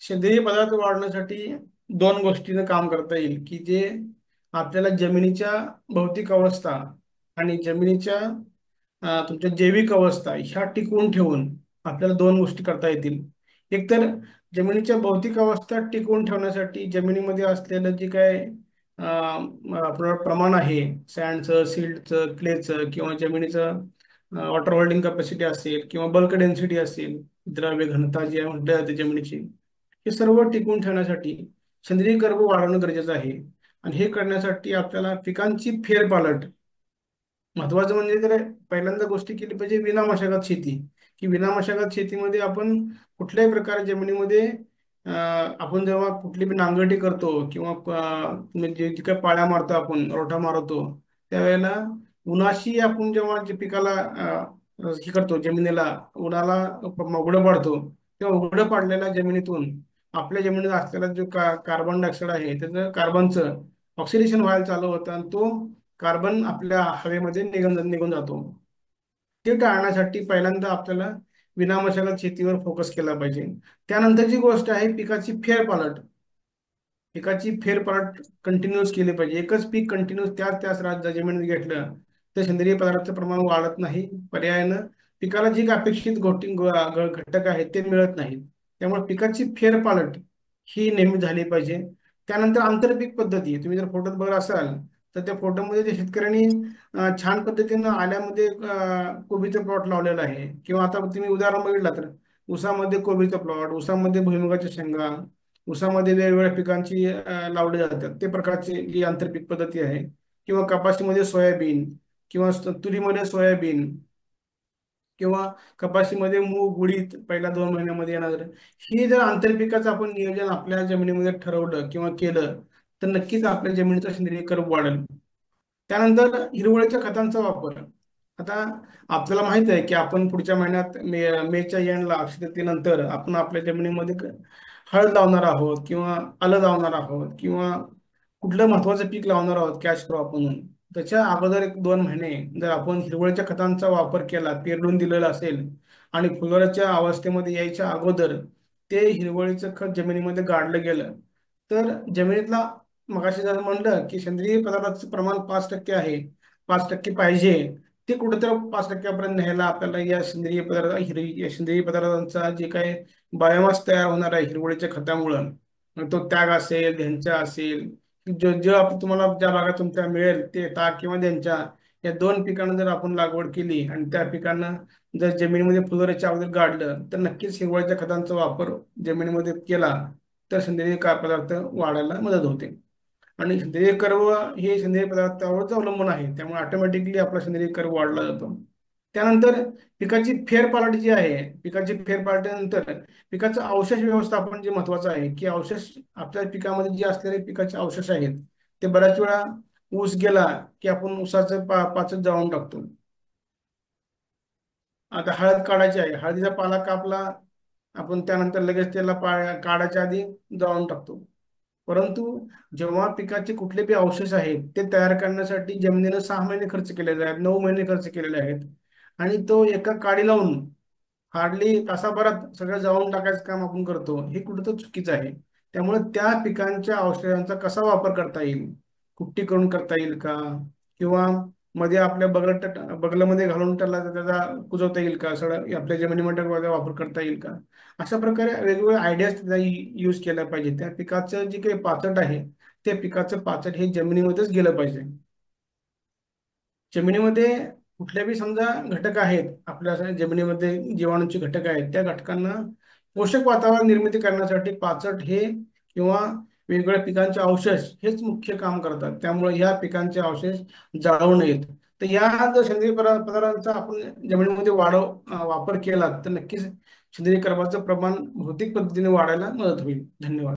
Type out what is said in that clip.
सेंद्रिय पदार्थ वाढवण्यासाठी दोन गोष्टीनं काम करता येईल की जे आपल्याला जमिनीच्या भौतिक अवस्था आणि जमिनीच्या तुमच्या जैविक अवस्था ह्या टिकवून ठेवून आपल्याला दोन गोष्टी करता येतील. एक तर जमिनीच्या भौतिक अवस्था टिकवून ठेवण्यासाठी जमिनीमध्ये असलेलं जे काय आपलं प्रमाण आहे, सँडचं, सिल्टचं, क्लेचं किंवा जमिनीचं वॉटर होल्डिंग कॅपॅसिटी असेल किंवा बल्क डेन्सिटी असेल, द्रव्य घनता जी आहे म्हटलं जाते जमिनीची, हे सर्व टिकवून ठेवण्यासाठी सेंद्रिय गर्भ वाढवणं गरजेचं आहे. आणि हे करण्यासाठी आपल्याला पिकांची फेरपालट, महत्वाचं म्हणजे तर पहिल्यांदा गोष्टी केली पाहिजे विना मशागत शेती. की विना मशागत शेतीमध्ये आपण कुठल्याही प्रकारे जमिनीमध्ये आपण जेव्हा कुठली बी नांगरटी करतो किंवा म्हणजे जे काही पाळ्या मारतो, आपण रोटा मारतो, त्यावेळेला उन्हाशी आपण जेव्हा जे पिकाला हे करतो, जमिनीला उन्हाला उघडं पाडतो, तेव्हा उघडं पाडलेल्या जमिनीतून आपल्या जमिनीत असलेला जो कार्बन डायऑक्साईड आहे त्याचं कार्बनचं ऑक्सिडेशन व्हायला चालू होतं आणि तो कार्बन आपल्या हवेमध्ये निघून निघून जातो. ते टाळण्यासाठी पहिल्यांदा आपल्याला विनामशागत शेतीवर फोकस केला पाहिजे. त्यानंतरची गोष्ट आहे पिकाची फेरपालट. पिकाची फेरपालट कंटिन्यूस केली पाहिजे. एकच पीक कंटिन्यूस त्याच त्याच जमिनीत घेतलं तर सेंद्रिय पदार्थाचं प्रमाण वाढत नाही. पर्यायानं पिकाला जी काही अपेक्षित घटक आहेत ते मिळत नाहीत. त्यामुळे पिकाची फेरपालट ही नेहमी झाली पाहिजे. त्यानंतर आंतरपीक पद्धती, तुम्ही जर फोटोत बघत असाल तर त्या फोटोमध्ये त्या शेतकऱ्यांनी छान पद्धतीनं आल्यामध्ये कोबीचं प्लॉट लावलेला आहे. किंवा आता तुम्ही उदाहरण बघितलं तर ऊसामध्ये कोबीचा प्लॉट, ऊसामध्ये भुईमुगाच्या शेंगा, ऊसामध्ये वेगवेगळ्या पिकांची लावली जातात, ते प्रकारची जी आंतरपीक पद्धती आहे. किंवा कपाशीमध्ये सोयाबीन, किंवा तुरीमध्ये सोयाबीन, किंवा कपाशीमध्ये मूग उडीद पहिल्या 2 महिन्यामध्ये येणार. ही जर आंतरपिकाचं आपण नियोजन आपल्या जमिनीमध्ये ठरवलं किंवा केलं तर नक्कीच आपल्या जमिनीचा सेंद्रिय कर्ब वाढेल. त्यानंतर हिरवळीच्या खतांचा वापर. आता आपल्याला माहित आहे की आपण पुढच्या महिन्यात मेच्या एंडला अक्षय आपण आपल्या जमिनीमध्ये हळद लावणार आहोत किंवा आलं लावणार आहोत किंवा कुठलं महत्वाचं पीक लावणार आहोत कॅश क्रॉप म्हणून. त्याच्या अगोदर 1-2 महिने जर आपण हिरवळीच्या खतांचा वापर केला, पेरडून दिलेला असेल आणि फुलोऱ्याच्या अवस्थेमध्ये यायच्या अगोदर ते हिरवळीचं खत जमिनीमध्ये गाडलं गेलं तर जमिनीतला, मगाशी जर म्हणलं की सेंद्रिय पदार्थाचं प्रमाण 5% आहे, 5% पाहिजे, ते कुठेतरी 5%पर्यंत न्यायला आपल्याला या सेंद्रिय पदार्थ या सेंद्रिय पदार्थांचा जे काही बायोमास तयार होणार आहे हिरवळीच्या खतामुळं, मग तो त्याग असेल, ढेंचा असेल, जो जो तुम्हाला ज्या भागात तुमच्या मिळेल ते ताक किंवा ढेंचा, या दोन पिकांना जर आपण लागवड केली आणि त्या पिकांना जर जमिनीमध्ये फुलोऱ्याच्या अगोदर गाडलं तर नक्कीच हिरवळीच्या खतांचा वापर जमिनीमध्ये केला तर सेंद्रिय पदार्थ वाढायला मदत होते. आणि सेंद्रिय कर्व हे सेंद्रिय पदार्थावरच अवलंबून आहे, त्यामुळे ऑटोमॅटिकली आपला सेंद्रिय कर्व वाढला जातो. त्यानंतर पिकाची फेरपालट जी आहे, पिकाची फेरपालटीनंतर पिकाचं अवशेष व्यवस्थापन जे महत्वाचं आहे, की अवशेष आपल्या पिकामध्ये जे असलेले पिकाचे अवशेष आहेत ते बऱ्याच वेळा ऊस गेला की आपण ऊसाचं पाचच जाळून टाकतो. आता हळद काढायची आहे, हळदीचा पाला कापला आपण त्यानंतर लगेच त्याला काढायच्या आधी जाळून टाकतो. परंतु जेव्हा पिकाचे कुठले बी अवशेष आहेत ते तयार करण्यासाठी जमिनीनं 6 महिने खर्च केलेले आहेत, 9 महिने खर्च केलेले आहेत, आणि तो एका काडी लावून हार्डली तासाभरात सगळं जाळून टाकायचं काम आपण करतो, हे कुठं चुकीचं आहे. त्यामुळे त्या पिकांच्या औषधांचा कसा वापर करता येईल, कुट्टी करून करता येईल का, किंवा मध्ये आपल्या बगलामध्ये घालून त्याचा कुजवता येईल का, सगळं आपल्या जमिनीमध्ये वापर करता येईल का, अशा प्रकारे वेगवेगळ्या आयडियाज त्याचा यूज केल्या पाहिजे. त्या पिकाचं जे काही पाचट आहे ते पिकाचं पाचट हे जमिनीमध्येच गेलं पाहिजे. जमिनीमध्ये कुठल्या बी समजा घटक आहेत, आपल्या जमिनीमध्ये जीवाणूचे घटक आहेत, त्या घटकांना पोषक वातावरण निर्मिती करण्यासाठी पाचट हे किंवा वेगवेगळ्या पिकांचे अवशेष हेच मुख्य काम करतात. त्यामुळे ह्या पिकांचे अवशेष जाळू नयेत. तर या जर सेंद्रिय पदार्थांचा आपण जमिनीमध्ये वापर केला तर नक्कीच सेंद्रिय कर्बाचं प्रमाण भौतिक पद्धतीने वाढायला मदत होईल. धन्यवाद.